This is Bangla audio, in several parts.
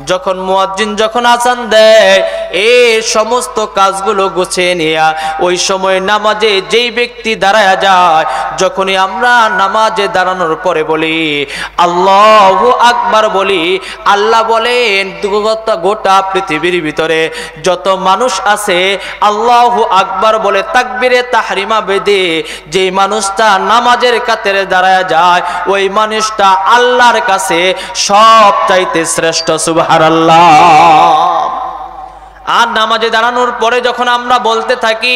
যখন মুয়াজ্জিন যখন আযান দেয় এই সমস্ত কাজগুলো গুছিয়ে নিয়া ওই সময় নামাজে যেই ব্যক্তি দাঁড়ায়া যায়, যখনই আমরা নামাজে দাঁড়ানোর পরে বলি আল্লাহু আকবার বলি, আল্লাহ বলেন গোটা পৃথিবীর ভিতরে যত মানুষ আছে আল্লাহু আকবার বলে তাকবীরে তাহরিমা বেদে যেই মানুষটা নামাজের কাতারে দাঁড়ায়া যায় ওই মানুষটা আল্লাহর কাছে সবচাইতে শ্রেষ্ঠ। সুবহানাল্লাহ। আর নামাজে দাঁড়ানোর পরে যখন আমরা বলতে থাকি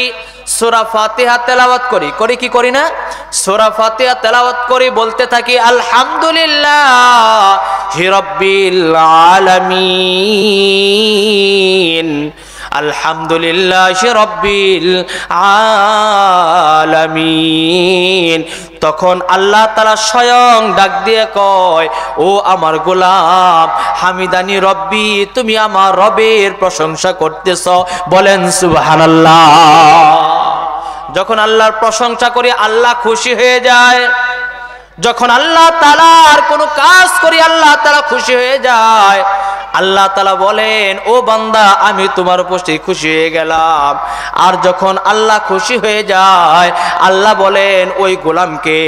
সূরা ফাতিহা তেলাওয়াত করি কি করি না? সূরা ফাতিহা তেলাওয়াত করি, বলতে থাকি আলহামদুলিল্লাহি রাব্বিল আলামিন, আলহামদুলিল্লাহি রাব্বিল আলামিন। তখন আল্লাহ তাআলা স্বয়ং ডাক দিয়ে কয়, ও আমার গোলাম হামিদানি রব্বি, তুমি আমার রবের প্রশংসা করতেছ, বলেন সুবহানাল্লাহ। যখন আল্লাহর প্রশংসা করি আল্লাহ খুশি হয়ে যায়। যখন আল্লাহ তাআলার কোনো কাজ করি আল্লাহ তাআলা খুশি হয়ে যায়। আল্লাহ তাআলা বলেন, ও বান্দা আমি তোমার উপর খুশি হয়ে গেলাম। আর যখন আল্লাহ খুশি হয়ে যায় আল্লাহ বলেন, ওই গোলামকে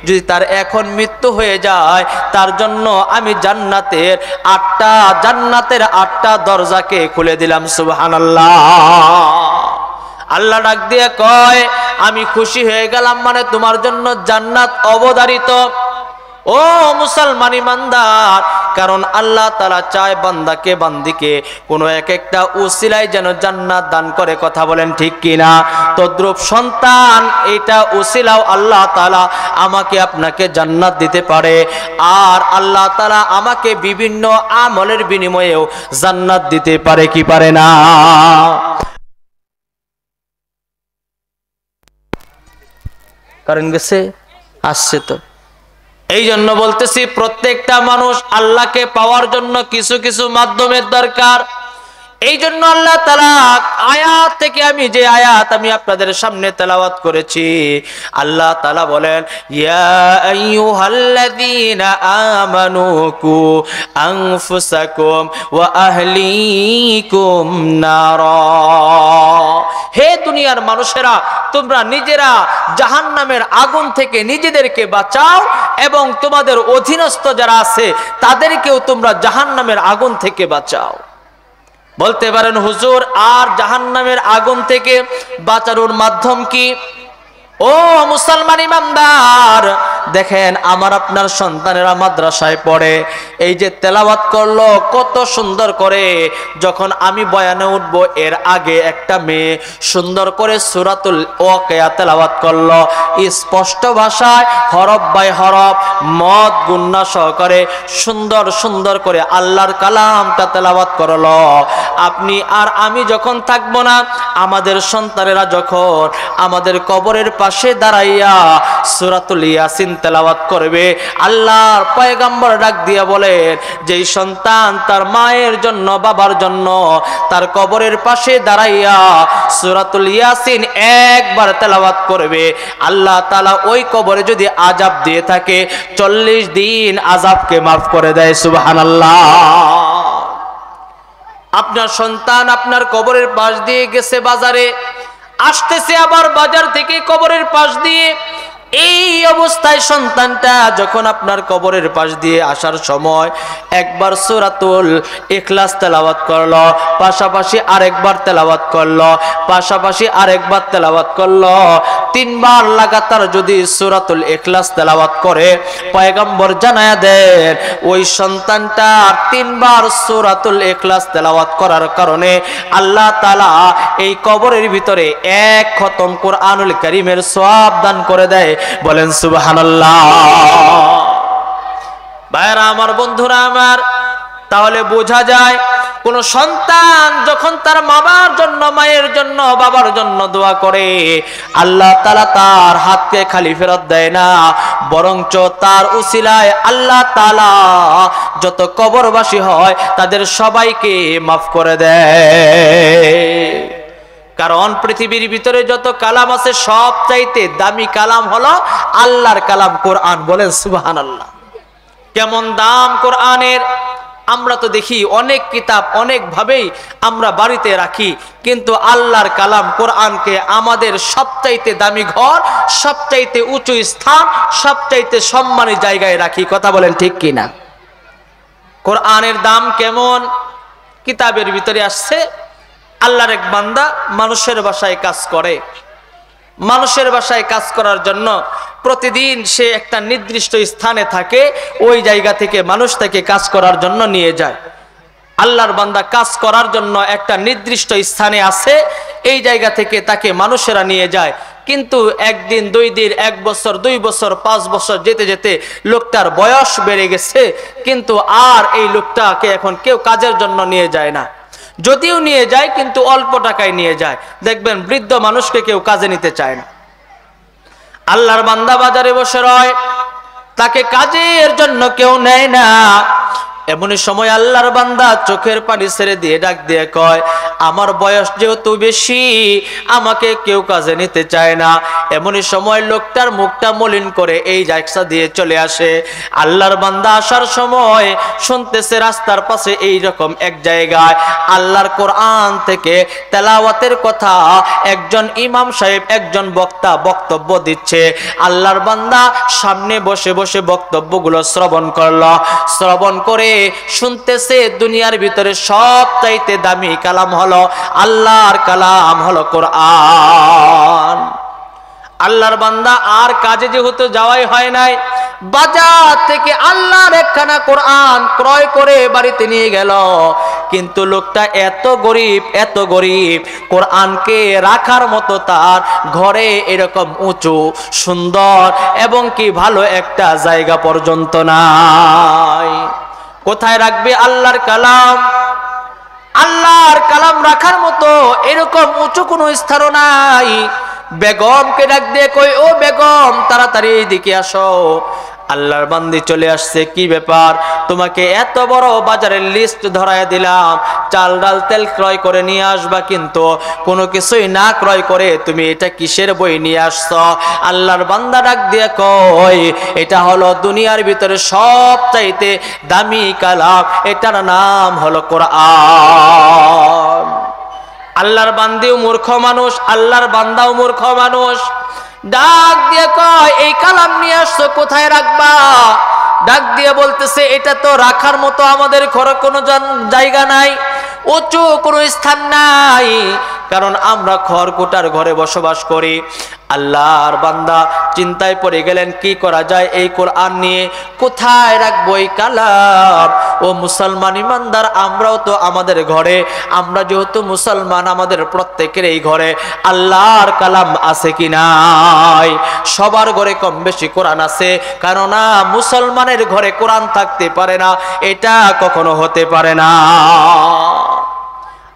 যদি তার এখন মৃত্যু হয়ে যায় তার জন্য আমি জান্নাতের 8টা দরজাকে খুলে দিলাম। সুবহানাল্লাহ। আল্লাহ ডাক দিয়ে কয়, আমি খুশি হয়ে গেলাম মানে তোমার জন্য জান্নাত অবধারিত। ও মুসলমান ইমানদার, কারণ আল্লাহ তাআলা চায় বান্দাকে বান্দিকে কোনো একটা উসিলায় যেন জান্নাত দান করে। কথা বলেন ঠিক কিনা? তদ্রূপ সন্তান এটা উসিলাও আল্লাহ তাআলা আমাকে আপনাকে জান্নাত দিতে পারে। আর আল্লাহ তাআলা আমাকে বিভিন্ন আমলের বিনিময়েও জান্নাত দিতে পারে কি পারে না? কারণ গেছে আসছে তো। এই জন্য বলতেছি প্রত্যেকটা মানুষ আল্লাহকে পাওয়ার জন্য কিছু কিছু মাধ্যমের দরকার। এই জন্য আল্লাহ তাআলা আয়াত থেকে আমি যে আয়াত আমি আপনাদের সামনে তেলাওয়াত করেছি, আল্লাহ তাআলা বলেন, ইয়া আইয়ুহাল্লাযীনা আমানু কু আনফুসাকুম ওয়া আহলিকুম নারা। হে দুনিয়ার মানুষেরা, তোমরা নিজেরা জাহান্নামের আগুন থেকে নিজেদেরকে বাঁচাও এবং তোমাদের অধীনস্থ যারা আছে তাদেরকেও তোমরা জাহান্নামের আগুন থেকে বাঁচাও। বলতে পারেন হুজুর, আর জাহান্নামের আগুন থেকে বাঁচানোর মাধ্যম কি? ও মুসলমান ইমানদার, দেখেন আমার আপনার সন্তানেরা মাদ্রাসায় পড়ে, এই যে তেলাওয়াত করলো কত সুন্দর করে। যখন আমি বয়ানে উঠবো এর আগে একটা মেয়ে সুন্দর করে সূরাতুল ওয়াকিয়া তেলাওয়াত করলো, স্পষ্ট ভাষায় হরফ বাই হরফ মদ গুন্না সহকারে সুন্দর সুন্দর করে আল্লাহর কালামটা তেলাওয়াত করলো। আপনি আর আমি যখন থাকবো না, আমাদের সন্তানেরা যখন আমাদের কবরের পাশে দাঁড়াইয়া সূরাতুল ইয়াসিন তেলাওয়াত করবে, আল্লাহর পয়গম্বর ডাক দিয়া বলেন, যেই সন্তান তার মায়ের জন্য বাবার জন্য তার কবরের পাশে দাঁড়াইয়া সূরাতুল ইয়াসিন একবার তেলাওয়াত করবে, আল্লাহ তাআলা ওই কবরে যদি আযাব দিয়ে থাকে 40 দিন আযাবকে মাফ করে দেয়। সুবহানাল্লাহ। আপনার সন্তান আপনার কবরের পাশ দিয়ে গেছে বাজারে, আসতেছে আবার বাজার থেকে কবরের পাশ দিয়ে, এই অবস্থায় সন্তানটা যখন আপনার কবরের পাশ দিয়ে আসার সময় একবার সূরাতুল ইখলাস তেলাওয়াত করলো, পাশাপাশি আরেকবার তেলাওয়াত করলো, পাশাপাশি আরেকবার তেলাওয়াত করলো, 3 বার লাগাতার যদি সূরাতুল ইখলাস তেলাওয়াত করে, পয়গম্বর জানায়া দেন ওই সন্তানটা 3 বার সূরাতুল ইখলাস তেলাওয়াত করার কারণে আল্লাহ তাআলা এই কবরের ভিতরে 1 খতম কোরআনুল কারীমের সওয়াব দান করে দেয়। বলেন সুবহানাল্লাহ। ভাইরা আমার, বন্ধুরা আমার, তাহলে বোঝা যায় কোন সন্তান যখন তার বাবার জন্য মায়ের জন্য বাবার জন্য দোয়া করে, আল্লাহ তাআলা তার হাতকে খালি ফেরত দেয় না, বরঞ্চ তার উসিলায় আল্লাহ তাআলা যত কবরবাসী হয় তাদের সবাইকে মাফ করে দেয়। কারণ পৃথিবীর ভিতরে যত কালাম আছে সবচাইতে দামি কালাম হলো আল্লাহর কালাম কোরআন। বলেন সুবহানাল্লাহ। কেমন দাম কোরআনের! আমরা তো দেখি অনেক কিতাব অনেকভাবেই আমরা বাড়িতে রাখি, কিন্তু আল্লাহর কালাম কোরআনকে আমাদের সবচাইতে দামি ঘর, সবচাইতে উঁচু স্থান, সবচাইতে সম্মানী জায়গায় রাখি। কথা বলেন ঠিক কিনা? কোরআনের দাম কেমন? কিতাবের ভিতরে আসছে, আল্লাহর এক বান্দা মানুষের বাসায় কাজ করে। মানুষের বাসায় কাজ করার জন্য প্রতিদিন সে একটা নির্দিষ্ট স্থানে থাকে, ওই জায়গা থেকে মানুষ তাকে কাজ করার জন্য নিয়ে যায়। আল্লাহর বান্দা কাজ করার জন্য একটা নির্দিষ্ট স্থানে আছে, এই জায়গা থেকে তাকে মানুষেরা নিয়ে যায়। কিন্তু একদিন, 2 দিন, 1 বছর, 2 বছর, 5 বছর যেতে যেতে লোকটার বয়স বেড়ে গেছে, কিন্তু আর এই লোকটাকে এখন কেউ কাজের জন্য নিয়ে যায় না। যদিও নিয়ে যায়, কিন্তু অল্প টাকায় নিয়ে যায়। দেখবেন বৃদ্ধ মানুষকে কেউ কাজে নিতে চায় না। আল্লাহর বান্দা বাজারে বসে রয়, তাকে কাজের জন্য কেউ নেয় না। এমনই সময় আল্লাহর বান্দা চোখের পানি ছেড়ে দিয়ে ডাক দিয়ে কয়, আমার বয়স যেহেতু বেশি, আমাকে কেউ কাজে নিতে চায় না। এমনই সময় লোকটার মুখটা মলিন করে এই জায়গা দিয়ে চলে আসে। আল্লাহর বান্দা আসার সময় শুনতেছে রাস্তার পাশে এই রকম এক জায়গায় আল্লাহর কোরআন থেকে তেলাওয়াতের কথা একজন ইমাম সাহেব, একজন বক্তা বক্তব্য দিচ্ছে। আল্লাহর বান্দা সামনে বসে বসে বক্তব্যগুলো শ্রবণ করলো। শ্রবণ করে শুনতেছে দুনিয়ার ভিতরে সবচাইতে দামি কালাম হলো আল্লাহর কালাম, হলো কোরআন। আল্লাহর বান্দা আর কাজে যেহেতু যাওয়াই হয় নাই, বাজার থেকে আল্লাহর একখানা কোরআন ক্রয় করে বাড়িতে নিয়ে গেল। কিন্তু লোকটা এত গরিব, এত গরিব, কোরআনকে রাখার মতো তার ঘরে এরকম উঁচু সুন্দর এবং কি ভালো একটা জায়গা পর্যন্ত নাই। কোথায় রাখবে আল্লাহর কালাম? আল্লাহর কালাম রাখার মতো এরকম উঁচু কোনো স্থান নাই। বেগমকে ডাক দিয়ে কই, ও বেগম, তাড়াতাড়ি এইদিকে আসো। আল্লাহর বান্দি চলে আসছে। কি ব্যাপার? তোমাকে এত বড় বাজারের লিস্ট ধরায় দিলাম, চাল ডাল তেল ক্রয় করে নিয়ে আসবা, কিন্তু কোনো কিছুই না ক্রয় করে তুমি এটা কিসের বই নিয়ে আসছো? আল্লাহর বান্দা ডাক দিয়ে কয়, এটা হলো দুনিয়ার ভিতরে সবচাইতে দামি কালাম, এটার নাম হলো কোরআন। আল্লাহর বান্দিও মূর্খ মানুষ, আল্লাহর বান্দাও মূর্খ মানুষ। ডাক দিয়ে কয়, এই কালাম নিয়ে আসছো, কোথায় রাখবা? ডাক দিয়ে বলতেছে, এটা তো রাখার মতো আমাদের ঘরে কোনো জায়গা নাই, উঁচু কোনো স্থান নাই, কারণ আমরা খড়কুটার ঘরে বসবাস করি। আল্লাহর বান্দা চিন্তায় পড়ে গেলেন, কি করা যায় এই কোরআন নিয়ে? কোথায় রাখবো এই কালাম? ও মুসলমান ইমানদার, আমরাও তো আমাদের ঘরে, আমরা যেহেতু মুসলমান, আমাদের প্রত্যেকের এই ঘরে আল্লাহর কালাম আছে কি নাই? সবার ঘরে কম বেশি কোরআন আছে, কেননা মুসলমানের ঘরে কোরআন থাকতে পারে না, এটা কখনো হতে পারে না।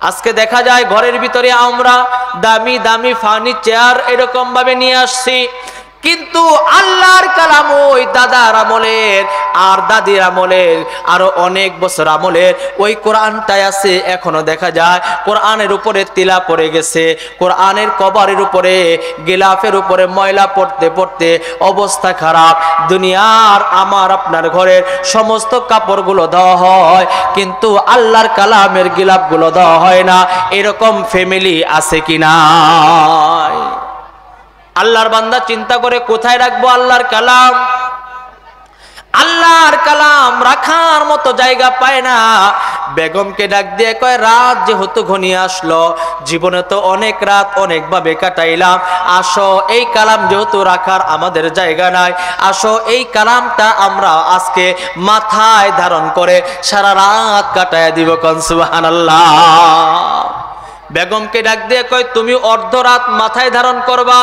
আজকে দেখা যায় ঘরের ভিতরে আমরা দামি দামি ফার্নিচার এরকম ভাবে নিয়ে আসছি, কিন্তু আল্লাহর কালাম ওই দাদার আমলের আর দাদির আমলের আরো অনেক বছর আমলের ওই কোরআনটাই আছে। এখনো দেখা যায় কোরআনের উপরে তিলা পড়ে গেছে, কোরআনের কভারের উপরে, গিলাফের উপরে ময়লা পড়তে পড়তে অবস্থা খারাপ। দুনিয়ার আমার আপনার ঘরের সমস্ত কাপড়গুলো দেওয়া হয়, কিন্তু আল্লাহর কালামের গিলাফগুলো দেওয়া হয় না। এরকম ফ্যামিলি আছে কিনা? আল্লাহর বান্দা চিন্তা করে, কোথায় রাখবো আল্লাহর কালাম? আল্লাহর কালাম রাখার মতো জায়গা পায় না। বেগমকে ডাক দিয়ে কয়, রাত যেহেতু ঘনিয়ে আসলো, জীবনে তো অনেক রাত অনেকভাবে কাটাইলাম, আসো এই কালাম যেহেতু রাখার আমাদের জায়গা নাই, আসো এই কালামটা আমরা আজকে মাথায় ধারণ করে সারা রাত কাটায় দিব। কোন সুবহানাল্লাহ। বেগমকে ডাক দিয়ে কয়, তুমি অর্ধরাত মাথায় ধারণ করবা,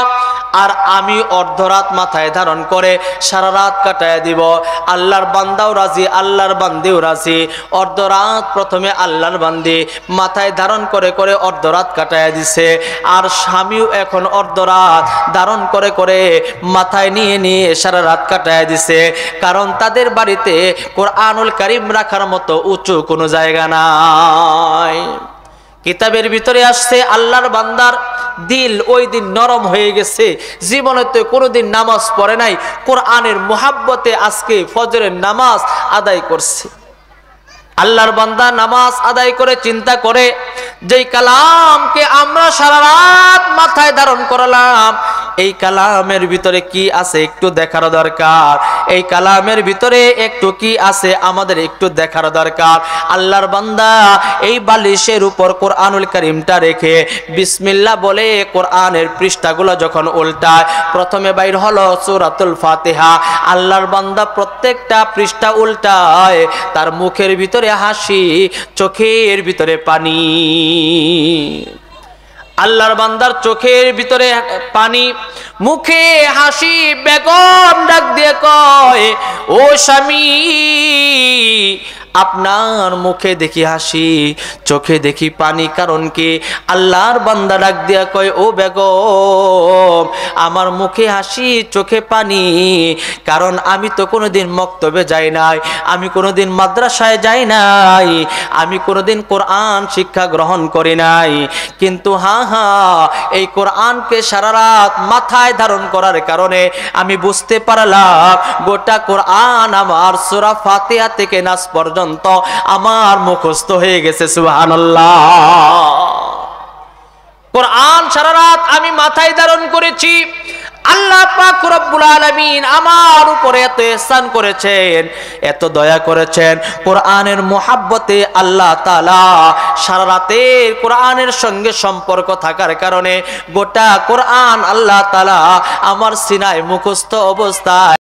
আর আমি অর্ধরাত মাথায় ধারণ করে সারা রাত কাটায় দিব। আল্লাহর বান্দাও রাজি, আল্লাহর বান্দিও রাজি। অর্ধরাত প্রথমে আল্লাহর বান্দি মাথায় ধারণ করে করে অর্ধরাত কাটায় দিছে, আর স্বামীও এখন অর্ধরাত ধারণ করে করে মাথায় নিয়ে নিয়ে সারা রাত কাটায় দিছে, কারণ তাদের বাড়িতে কোরআনুল কারীম রাখার মতো উঁচু কোনো জায়গা নাই। কিতাবের ভিতরে আসছে, আল্লাহর বান্দার দিল ওই দিন নরম হয়ে গেছে, জীবনে তো কোনোদিন নামাজ পড়ে নাই, কোরআনের মুহাব্বতে আজকে ফজরের নামাজ আদায় করছে। আল্লাহর বান্দা নামাজ আদায় করে চিন্তা করে, যেই কালামকে আমরা সারা রাত মাথায় ধারণ করলাম, এই কালামের ভিতরে কি আছে একটু দেখার দরকার। এই কালামের ভিতরে একটু কি আছে আমাদের একটু দেখার দরকার। আল্লাহর বান্দা এই বালিশের উপর কোরআনুল কারীমটা রেখে বিসমিল্লাহ বলে কোরআনের পৃষ্ঠাগুলো যখন উল্টায়, প্রথমে বাইর হলো সূরাতুল ফাতিহা। আল্লাহর বান্দা প্রত্যেকটা পৃষ্ঠা উল্টায়, তার মুখের ভিতরে হাসি, চোখের ভিতরে পানি। আল্লাহর বান্দার চোখের ভিতরে পানি, মুখে হাসি। বেগম ডাক দিয়ে কয়, ও স্বামী, আপনার মুখে দেখি হাসি, চোখে দেখি পানি, কারণ কি? আল্লাহর বান্দা ডাক দিয়া কয়, ও বেগম, আমার মুখে হাসি, চোখে পানি, কারণ আমি তো কোনোদিন মক্তবে যাই নাই, আমি কোনোদিন মাদ্রাসায় যাই নাই, আমি কোনোদিন কোরআন শিক্ষা গ্রহণ করি নাই, কিন্তু এই কোরআনকে সারা রাত মাথায় ধারণ করার কারণে আমি বুঝতে পারলাম গোটা কোরআন আমার সূরা ফাতিহা থেকে নাস পর্যন্ত আমার মুখস্থ হয়ে গেছে। সুবহানাল্লাহ। কোরআন সারা রাত আমি মাথায় ধারণ করেছি। আল্লাহ পাক রব্বুল আলামিন আমার উপরে এত ইহসান করেছেন, এত দয়া করেছেন। কোরআনের মুহাব্বতে আল্লাহ তাআলা সারা রাতের কোরআনের সঙ্গে সম্পর্ক থাকার কারণে গোটা কোরআন আল্লাহ তাআলা আমার সিনায় মুখস্থ অবস্থায়